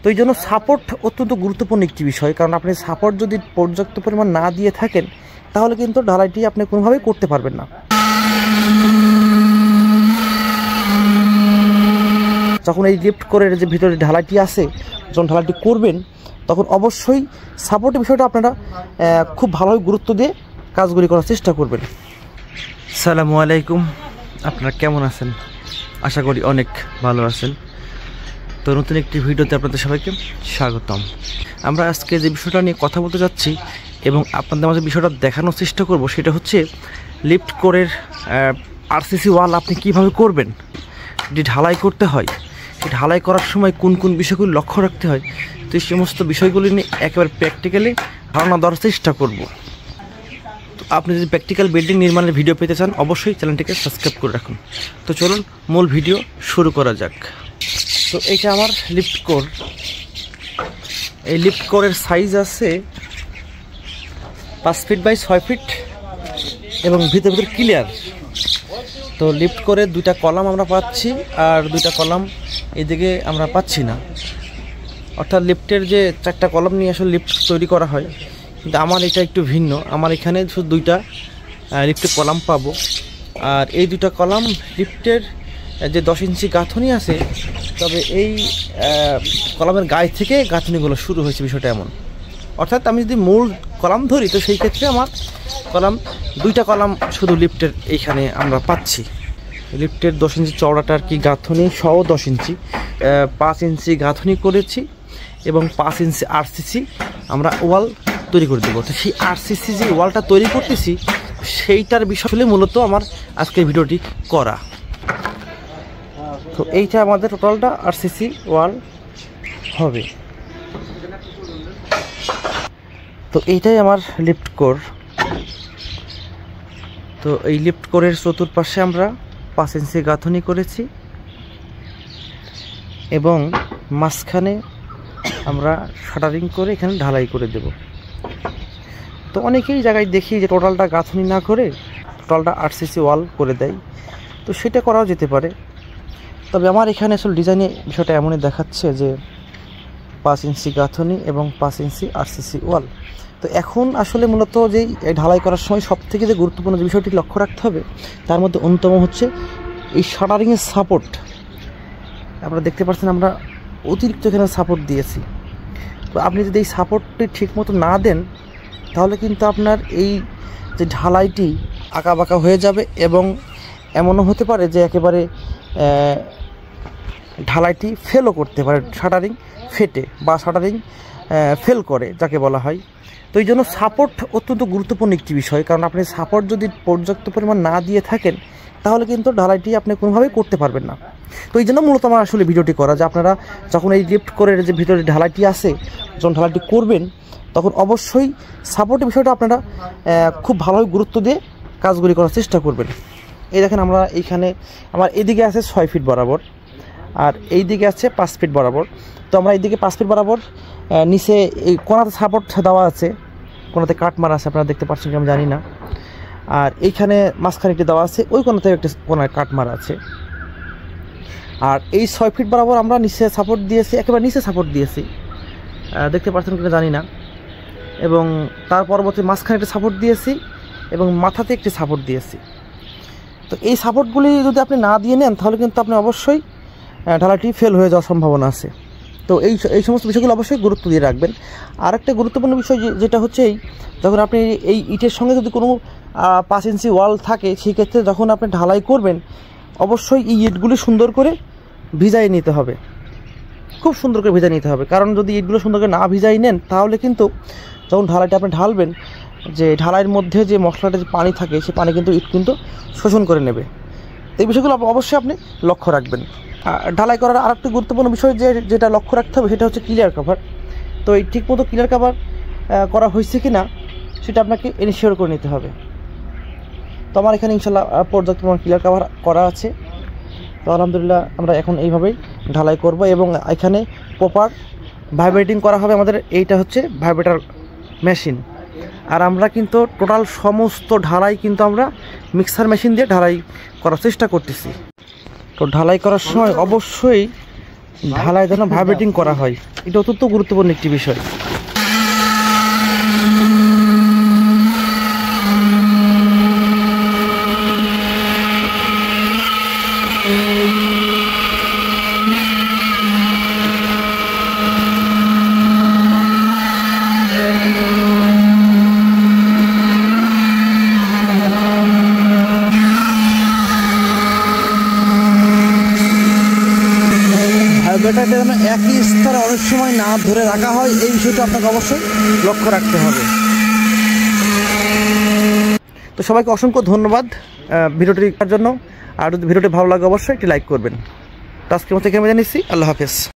এই জন্য সাপোর্ট অত্যন্ত গুরুত্বপূর্ণ একটি বিষয়, কারণ আপনি সাপোর্ট যদি পর্যাপ্ত পরিমাণ না দিয়ে থাকেন তাহলে কিন্তু ঢালাইটি আপনি কোনোভাবেই করতে পারবেন না। যখন এই লিফট করে যে ভিতরে ঢালাইটি আছে, যখন ঢালাইটি করবেন তখন অবশ্যই সাপোর্টের বিষয়টা আপনারা খুব ভালোভাবে গুরুত্ব দিয়ে কাজগুলি করার চেষ্টা করবেন। আসসালামু আলাইকুম, আপনারা কেমন আছেন? আশা করি অনেক ভালো আছেন। তো নতুন একটি ভিডিওতে আপনাদের সবাইকে স্বাগতম। আমরা আজকে যে বিষয়টা নিয়ে কথা বলতে যাচ্ছি এবং আপনাদের মাঝে বিষয়টা দেখানোর চেষ্টা করব, সেটা হচ্ছে লিফট কোরের আরসিসি ওয়াল আপনি কিভাবে করবেন, যে ঢালাই করতে হয়, সেই ঢালাই করার সময় কোন কোন বিষয়গুলি লক্ষ্য রাখতে হয়, তো এই সমস্ত বিষয়গুলি নিয়ে একেবারে প্র্যাকটিক্যালি ধারণা দেওয়ার চেষ্টা করব। তো আপনি যদি প্র্যাকটিক্যাল বিল্ডিং নির্মাণের ভিডিও পেতে চান অবশ্যই চ্যানেলটিকে সাবস্ক্রাইব করে রাখুন। তো চলুন মূল ভিডিও শুরু করা যাক। তো এইটা আমার লিফট কোর। এই লিফট কোরের সাইজ আছে 5 ফিট বাই 6 ফিট এবং ভিতরে ভিতরে ক্লিয়ার। তো লিফট করে দুইটা কলাম আমরা পাচ্ছি আর দুইটা কলাম এদিকে আমরা পাচ্ছি না, অর্থাৎ লিফটের যে 4টা কলাম নিয়ে আসলে লিফট তৈরি করা হয়, কিন্তু আমার এটা একটু ভিন্ন। আমার এখানে শুধু দুইটা লিফটের কলাম পাবো, আর এই দুইটা কলাম লিফটের যে 10 ইঞ্চি গাঁথনি আছে, তবে এই কলামের গায়ে থেকে গাঁথনিগুলো শুরু হয়েছে, বিষয়টা এমন। অর্থাৎ আমি যদি মূল কলাম ধরি তো সেই ক্ষেত্রে আমার দুইটা কলাম শুধু লিফটের এইখানে আমরা পাচ্ছি। লিফটের 10 ইঞ্চি চওড়াটার কি গাঁথনি সহ 10 ইঞ্চি 5 ইঞ্চি গাঁথনি করেছি এবং 5 ইঞ্চি আরসিসি আমরা ওয়াল তৈরি করে দেবো। তো সেই আরসিসি যে ওয়ালটা তৈরি করতেছি সেইটার বিষয়ে মূলত আমার আজকের ভিডিওটি করা। তো এইটা আমাদের টোটালটা আরসিসি ওয়াল হবে। তো এইটাই আমার লিফট কোর। তো এই লিফট কোরের চতুর্পাশে আমরা 5 ইঞ্চি গাঁথনি করেছি এবং মাঝখানে আমরা শাটারিং করে এখানে ঢালাই করে দেব। তো অনেকেই জায়গায় দেখি যে টোটালটা গাঁথনি না করে টোটালটা আরসিসি ওয়াল করে দেয়, তো সেটা করাও যেতে পারে। তবে আমার এখানে আসলে ডিজাইনে বিষয়টা এমনই দেখাচ্ছে যে 5 ইঞ্চি গাঁথনি এবং 5 ইঞ্চি আরসিসি ওয়াল। তো এখন আসলে মূলত যেই ঢালাই করার সময় সবথেকে যে গুরুত্বপূর্ণ যে বিষয়টি লক্ষ্য রাখতে হবে তার মধ্যে অন্যতম হচ্ছে এই শাটারিংয়ের সাপোর্ট। আপনারা দেখতে পাচ্ছেন আমরা অতিরিক্ত এখানে সাপোর্ট দিয়েছি। তো আপনি যদি এই সাপোর্টটি ঠিকমতো না দেন তাহলে কিন্তু আপনার এই যে ঢালাইটি আঁকাবাঁকা হয়ে যাবে এবং এমনও হতে পারে যে একেবারে ঢালাইটি ফেলও করতে পারে, শাটারিং ফেটে বা শাটারিং ফেল করে যাকে বলা হয়। তো এই জন্য সাপোর্ট অত্যন্ত গুরুত্বপূর্ণ একটি বিষয়, কারণ আপনি সাপোর্ট যদি পর্যাপ্ত পরিমাণ না দিয়ে থাকেন তাহলে কিন্তু ঢালাইটি আপনি কোনোভাবেই করতে পারবেন না। তো এই জন্য মূলত আমার আসলে ভিডিওটি করা, যে আপনারা যখন এই লিফট করে যে ভিতরে ঢালাইটি আছে, যখন ঢালাইটি করবেন তখন অবশ্যই সাপোর্টের বিষয়টা আপনারা খুব ভালোভাবে গুরুত্ব দিয়ে কাজগুলি করার চেষ্টা করবেন। এই দেখেন আমরা এইখানে আমার এদিকে আছে 6 ফিট বরাবর আর এই দিকে আছে 5 ফিট বরাবর। তো আমরা এইদিকে 5 ফিট বরাবর নিচে এই কোনাতে সাপোর্ট দেওয়া আছে, কোনাতে কাট মারা আছে, আপনারা দেখতে পাচ্ছেন কি আমি জানি না। আর এইখানে মাঝখানে একটি দেওয়া আছে, ওই কোনাতে একটা কোনায় কাট মারা আছে। আর এই 6 ফিট বরাবর আমরা নিচে সাপোর্ট দিয়েছি, একেবারে নিচে সাপোর্ট দিয়েছি, দেখতে পাচ্ছেন কিনা জানি না। এবং তার পরবর্তী মাঝখানে একটা সাপোর্ট দিয়েছি এবং মাথাতে একটি সাপোর্ট দিয়েছি। তো এই সাপোর্টগুলি যদি আপনি না দিয়ে নেন তাহলে কিন্তু আপনি অবশ্যই ঢালাইটি ফেল হয়ে যাওয়ার সম্ভাবনা আছে। তো এই সমস্ত বিষয়গুলো অবশ্যই গুরুত্ব দিয়ে রাখবেন। আর একটা গুরুত্বপূর্ণ বিষয় যেটা হচ্ছে যখন আপনি এই ইটের সঙ্গে যদি কোনো 5 ইঞ্চি ওয়াল থাকে, সেই ক্ষেত্রে যখন আপনি ঢালাই করবেন অবশ্যই এই ইটগুলি সুন্দর করে ভিজাই নিতে হবে, খুব সুন্দর করে ভিজাই নিতে হবে। কারণ যদি ইটগুলো সুন্দর করে না ভিজাই নেন তাহলে কিন্তু যখন ঢালাইটা আপনি ঢালবেন, যে ঢালাইয়ের মধ্যে যে মশলাটা যে পানি থাকে সেই পানি কিন্তু ইট কিন্তু শোষণ করে নেবে। এই বিষয়গুলো অবশ্যই আপনি লক্ষ্য রাখবেন। ঢালাই করার আর একটা গুরুত্বপূর্ণ বিষয় যেটা লক্ষ্য রাখতে হবে সেটা হচ্ছে ক্লিয়ার কভার। তো এই ঠিকমতো ক্লিয়ার কভার করা হয়েছে কি না সেটা আপনাকে এনশিওর করে নিতে হবে। তো আমার এখানে ইনশাল্লাহ পর্যাপ্ত পরিমাণ ক্লিয়ার কভার করা আছে। তো আলহামদুলিল্লাহ আমরা এখন এইভাবেই ঢালাই করব এবং এখানে প্রপার ভাইব্রেটিং করা হবে। আমাদের এইটা হচ্ছে ভাইব্রেটার মেশিন, আর আমরা কিন্তু টোটাল সমস্ত ঢালাই কিন্তু আমরা মিক্সার মেশিন দিয়ে ঢালাই করার চেষ্টা করতেছি। তো ঢালাই করার সময় অবশ্যই ঢালাই যেন ভাইব্রেটিং করা হয়, এটা অত্যন্ত গুরুত্বপূর্ণ একটি বিষয়। ভাইব্রেটরটা যেন একই স্তরে অনেক সময় না ধরে রাখা হয়, এই বিষয়টা আপনাকে অবশ্যই লক্ষ্য রাখতে হবে। তো সবাইকে অসংখ্য ধন্যবাদ ভিডিওটি দেখার জন্য। আর যদি ভিডিওটি ভালো লাগে অবশ্যই একটি লাইক করবেন। তো আজকের মতো এখানে জানিয়েছি, আল্লাহ হাফেজ।